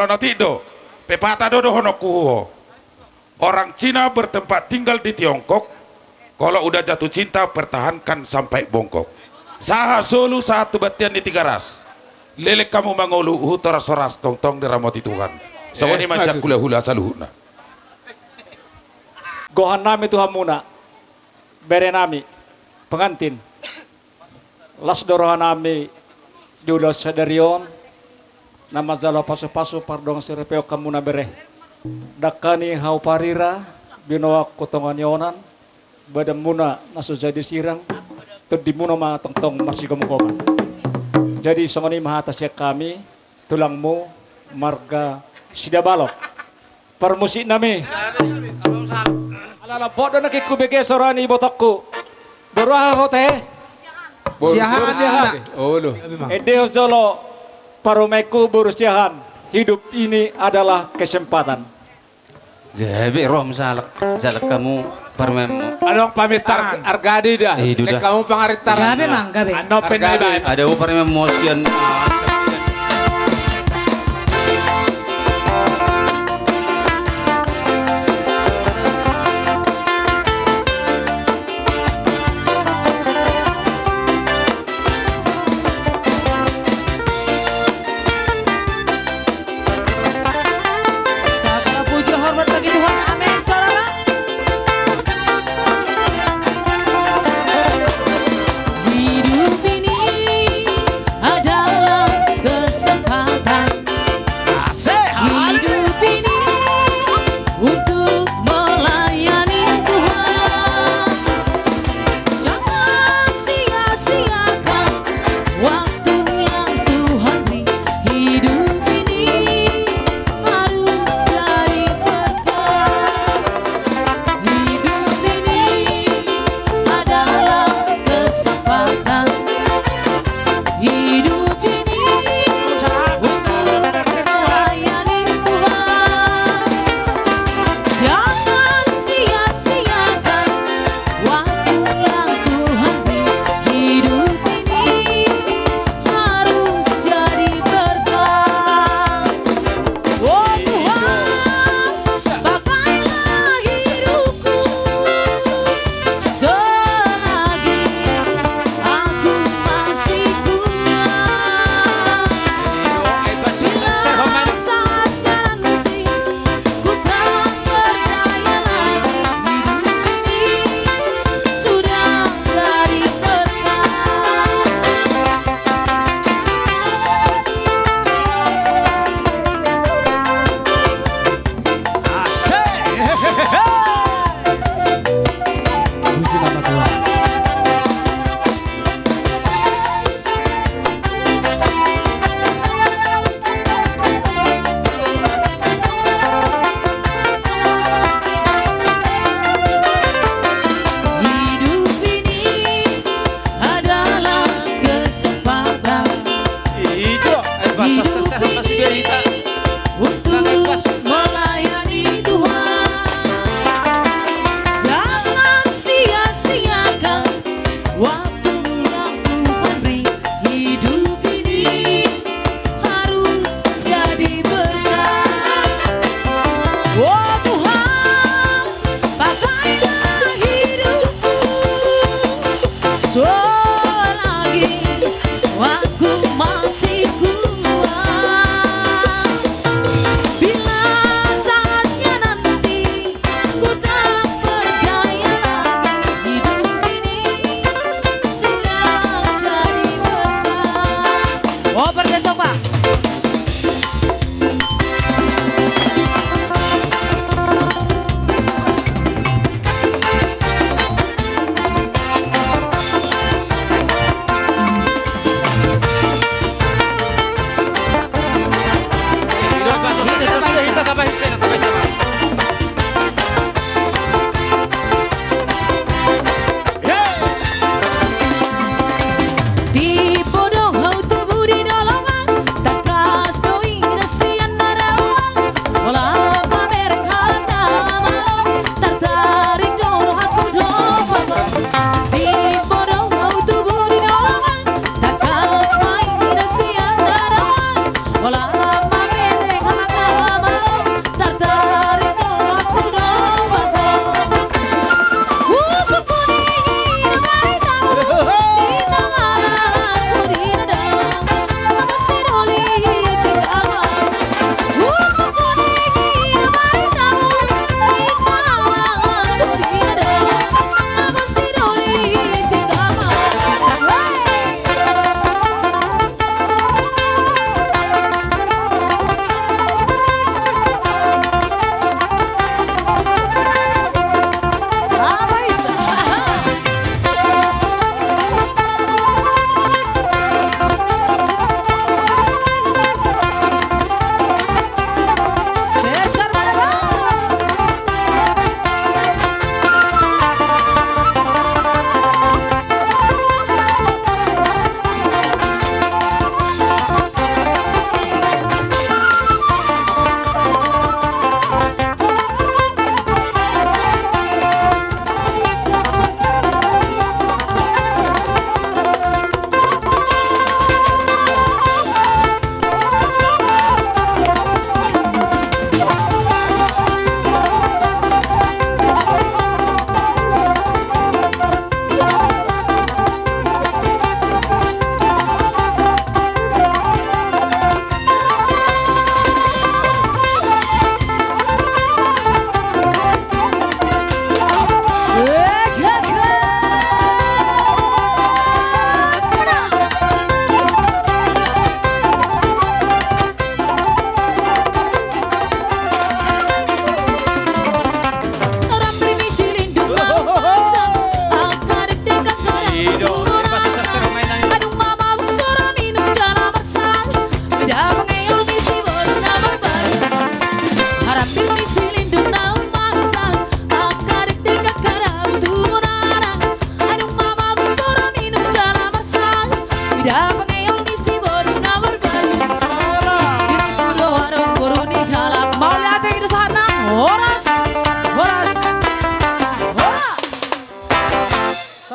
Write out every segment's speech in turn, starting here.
nanti do pepatah dodo honokuho. Orang Cina bertempat tinggal di Tiongkok, kalau udah jatuh cinta pertahankan sampai bongkok. Saha solu satu batian di tiga ras. Lelek kamu mangolu hutara soras tong-tong di ramoti Tuhan. Sawani masya kula hula saluhuna. Gohan nami Tuhan muna. Bere nami pengantin. Las dorohan nami Judo Sedarion. Nama jalo pasu-pasu pardong sirepeo kamuna bere. Dakani hau parira binoa kotongan yonan. Badam muna nasu jadi sirang. Terdimuna ma tong-tong masih gomong-gomong. Jadi songoni mahatasya kami tulangmu marga sidabalok. Permusik nami. Alala bodoh nak ikut bege sorani botokku. Beruah hote. Siahan. Oh loh. Edeos jolo parumeku berusiahan. Hidup ini adalah kesempatan. Gabe rom salak kamu parmemo. Anong pamitar argadi dah. Duda. Nek kamu pangaritar. Gabe mang gabe. Ano penilai? Ada parmemo sian. Segala puji hormat bagi Tuhan. Amin. Saudara. Hidup ini adalah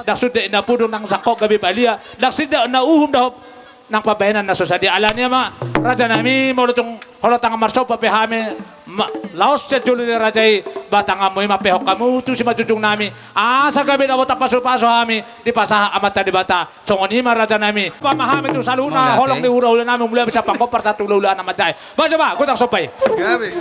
dak sudah na pudo nang sakok gabi balia, dak sida na uhum dah nang pabayanan na susadi alanya ma raja nami mo lutong holotang marso papehame laos sa julo ni rajai batang amoy mapehok kamu tu si majujung nami sa gabi na wata paso hami di pasaha amat di bata songoni ma raja nami pamahami tu saluna holong di ura-ura nami mulai bisa pangkopar tatu lula na majai baca ba kutak sopay Gabi.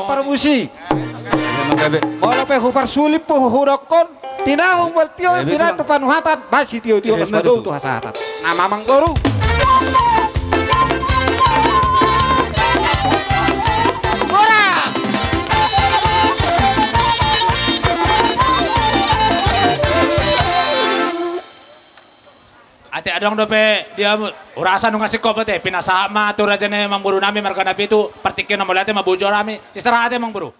Parmusi. Gabi. Wala pa hupar sulip po huhurakon. Tinahong baltiyo, tinato panuhatan. Basi tiyo-tiyo kas madong to hasatan. Namamang guru. Ate adong dope dia urasan nung ngasih kopet pinasama tu raja ne mang buru nami marga napi tu partikyo na mulate mabujo rami istirahat mang buru.